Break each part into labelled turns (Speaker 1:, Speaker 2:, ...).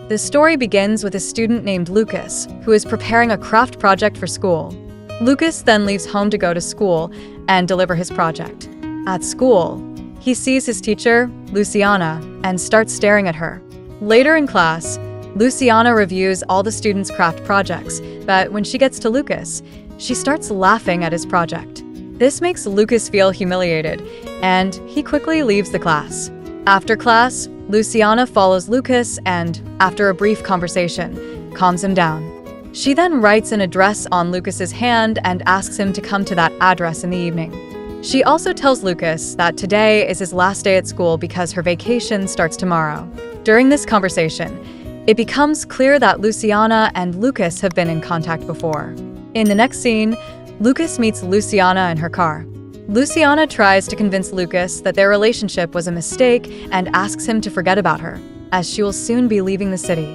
Speaker 1: The story begins with a student named Lucas, who is preparing a craft project for school. Lucas then leaves home to go to school and deliver his project. At school, he sees his teacher, Luciana, and starts staring at her. Later in class, Luciana reviews all the students' craft projects, but when she gets to Lucas, she starts laughing at his project. This makes Lucas feel humiliated, and he quickly leaves the class. After class, Luciana follows Lucas and, after a brief conversation, calms him down. She then writes an address on Lucas's hand and asks him to come to that address in the evening. She also tells Lucas that today is his last day at school because her vacation starts tomorrow. During this conversation, it becomes clear that Luciana and Lucas have been in contact before. In the next scene, Lucas meets Luciana in her car. Luciana tries to convince Lucas that their relationship was a mistake and asks him to forget about her, as she will soon be leaving the city.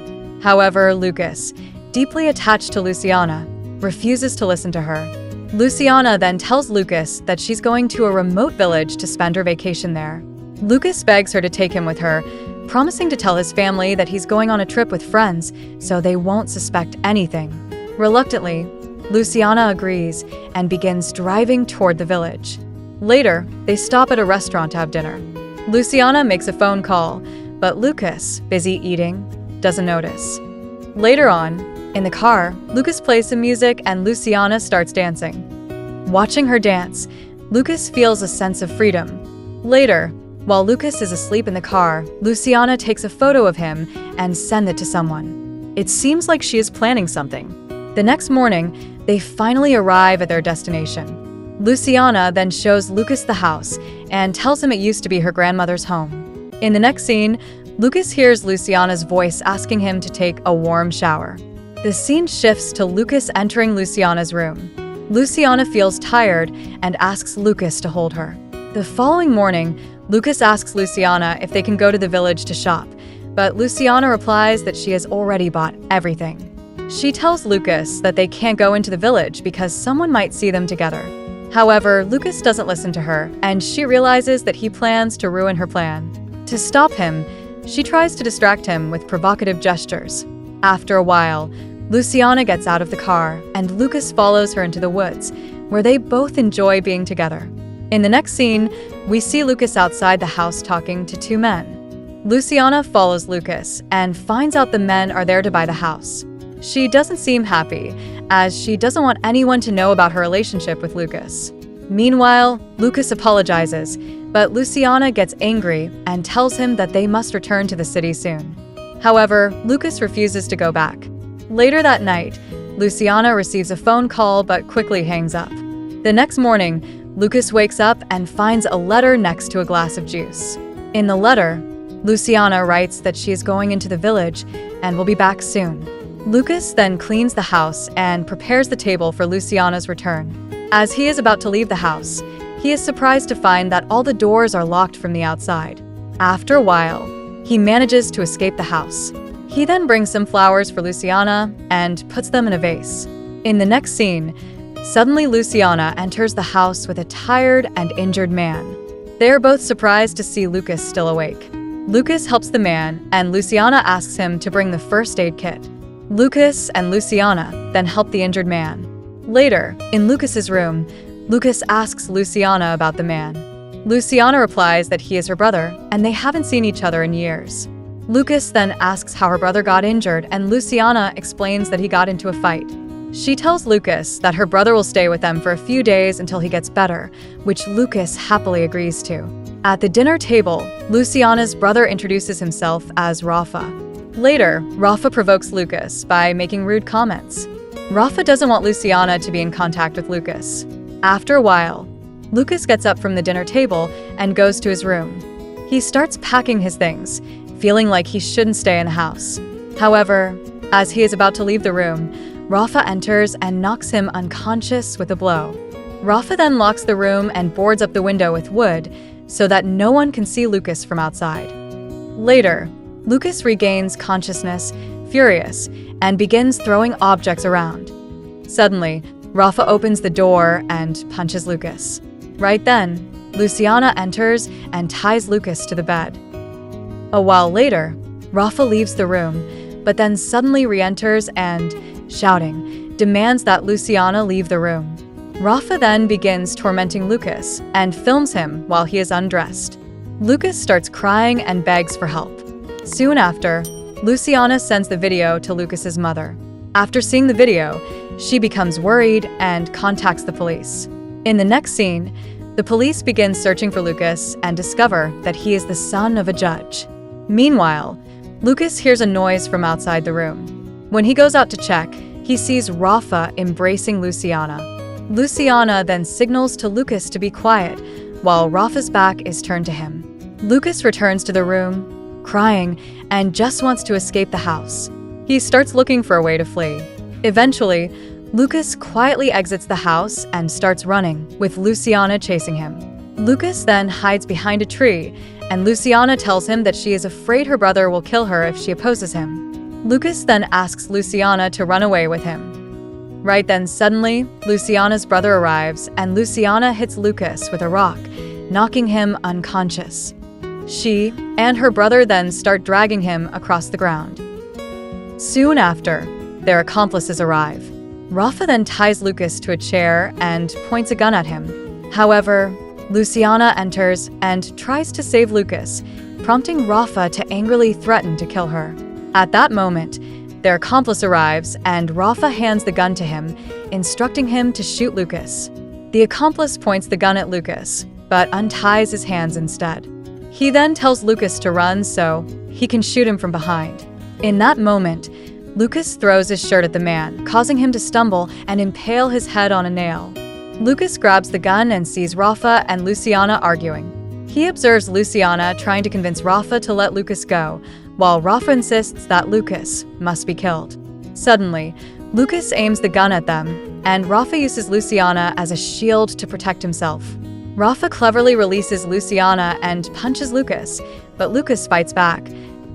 Speaker 1: However, Lucas, deeply attached to Luciana, refuses to listen to her. Luciana then tells Lucas that she's going to a remote village to spend her vacation there. Lucas begs her to take him with her, promising to tell his family that he's going on a trip with friends so they won't suspect anything. Reluctantly, Luciana agrees and begins driving toward the village. Later, they stop at a restaurant to have dinner. Luciana makes a phone call, but Lucas, busy eating, doesn't notice. Later on, in the car, Lucas plays some music and Luciana starts dancing. Watching her dance, Lucas feels a sense of freedom. Later, while Lucas is asleep in the car, Luciana takes a photo of him and sends it to someone. It seems like she is planning something. The next morning, they finally arrive at their destination. Luciana then shows Lucas the house and tells him it used to be her grandmother's home. In the next scene, Lucas hears Luciana's voice asking him to take a warm shower. The scene shifts to Lucas entering Luciana's room. Luciana feels tired and asks Lucas to hold her. The following morning, Lucas asks Luciana if they can go to the village to shop, but Luciana replies that she has already bought everything. She tells Lucas that they can't go into the village because someone might see them together. However, Lucas doesn't listen to her, and she realizes that he plans to ruin her plan. To stop him, she tries to distract him with provocative gestures. After a while, Luciana gets out of the car, and Lucas follows her into the woods, where they both enjoy being together. In the next scene, we see Lucas outside the house talking to two men. Luciana follows Lucas and finds out the men are there to buy the house. She doesn't seem happy, as she doesn't want anyone to know about her relationship with Lucas. Meanwhile, Lucas apologizes, but Luciana gets angry and tells him that they must return to the city soon. However, Lucas refuses to go back. Later that night, Luciana receives a phone call but quickly hangs up. The next morning, Lucas wakes up and finds a letter next to a glass of juice. In the letter, Luciana writes that she is going into the village and will be back soon. Lucas then cleans the house and prepares the table for Luciana's return. As he is about to leave the house, he is surprised to find that all the doors are locked from the outside. After a while, he manages to escape the house. He then brings some flowers for Luciana and puts them in a vase. In the next scene, suddenly Luciana enters the house with a tired and injured man. They are both surprised to see Lucas still awake. Lucas helps the man, and Luciana asks him to bring the first aid kit. Lucas and Luciana then help the injured man. Later, in Lucas's room, Lucas asks Luciana about the man. Luciana replies that he is her brother, and they haven't seen each other in years. Lucas then asks how her brother got injured, and Luciana explains that he got into a fight. She tells Lucas that her brother will stay with them for a few days until he gets better, which Lucas happily agrees to. At the dinner table, Luciana's brother introduces himself as Rafa. Later, Rafa provokes Lucas by making rude comments. Rafa doesn't want Luciana to be in contact with Lucas. After a while, Lucas gets up from the dinner table and goes to his room. He starts packing his things, feeling like he shouldn't stay in the house. However, as he is about to leave the room, Rafa enters and knocks him unconscious with a blow. Rafa then locks the room and boards up the window with wood so that no one can see Lucas from outside. Later, Lucas regains consciousness, furious, and begins throwing objects around. Suddenly, Rafa opens the door and punches Lucas. Right then, Luciana enters and ties Lucas to the bed. A while later, Rafa leaves the room, but then suddenly re-enters and, shouting, demands that Luciana leave the room. Rafa then begins tormenting Lucas and films him while he is undressed. Lucas starts crying and begs for help. Soon after, Luciana sends the video to Lucas's mother. After seeing the video, she becomes worried and contacts the police. In the next scene, the police begin searching for Lucas and discover that he is the son of a judge. Meanwhile, Lucas hears a noise from outside the room. When he goes out to check, he sees Rafa embracing Luciana. Luciana then signals to Lucas to be quiet, while Rafa's back is turned to him. Lucas returns to the room, crying, and just wants to escape the house. He starts looking for a way to flee. Eventually, Lucas quietly exits the house and starts running, with Luciana chasing him. Lucas then hides behind a tree, and Luciana tells him that she is afraid her brother will kill her if she opposes him. Lucas then asks Luciana to run away with him. Right then, suddenly, Luciana's brother arrives, and Luciana hits Lucas with a rock, knocking him unconscious. She and her brother then start dragging him across the ground. Soon after, their accomplices arrive. Rafa then ties Lucas to a chair and points a gun at him. However, Luciana enters and tries to save Lucas, prompting Rafa to angrily threaten to kill her. At that moment, their accomplice arrives and Rafa hands the gun to him, instructing him to shoot Lucas. The accomplice points the gun at Lucas, but unties his hands instead. He then tells Lucas to run so he can shoot him from behind. In that moment, Lucas throws his shirt at the man, causing him to stumble and impale his head on a nail. Lucas grabs the gun and sees Rafa and Luciana arguing. He observes Luciana trying to convince Rafa to let Lucas go, while Rafa insists that Lucas must be killed. Suddenly, Lucas aims the gun at them, and Rafa uses Luciana as a shield to protect himself. Rafa cleverly releases Luciana and punches Lucas, but Lucas fights back,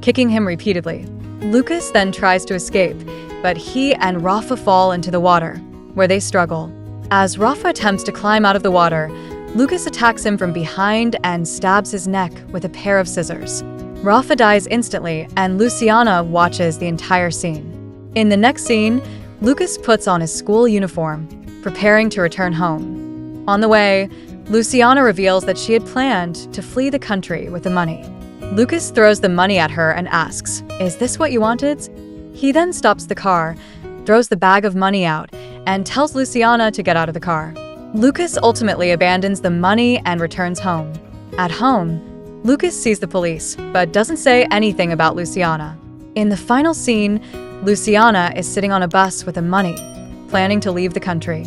Speaker 1: kicking him repeatedly. Lucas then tries to escape, but he and Rafa fall into the water, where they struggle. As Rafa attempts to climb out of the water, Lucas attacks him from behind and stabs his neck with a pair of scissors. Rafa dies instantly, and Luciana watches the entire scene. In the next scene, Lucas puts on his school uniform, preparing to return home. On the way, Luciana reveals that she had planned to flee the country with the money. Lucas throws the money at her and asks, "Is this what you wanted?" He then stops the car, throws the bag of money out, and tells Luciana to get out of the car. Lucas ultimately abandons the money and returns home. At home, Lucas sees the police, but doesn't say anything about Luciana. In the final scene, Luciana is sitting on a bus with the money, planning to leave the country.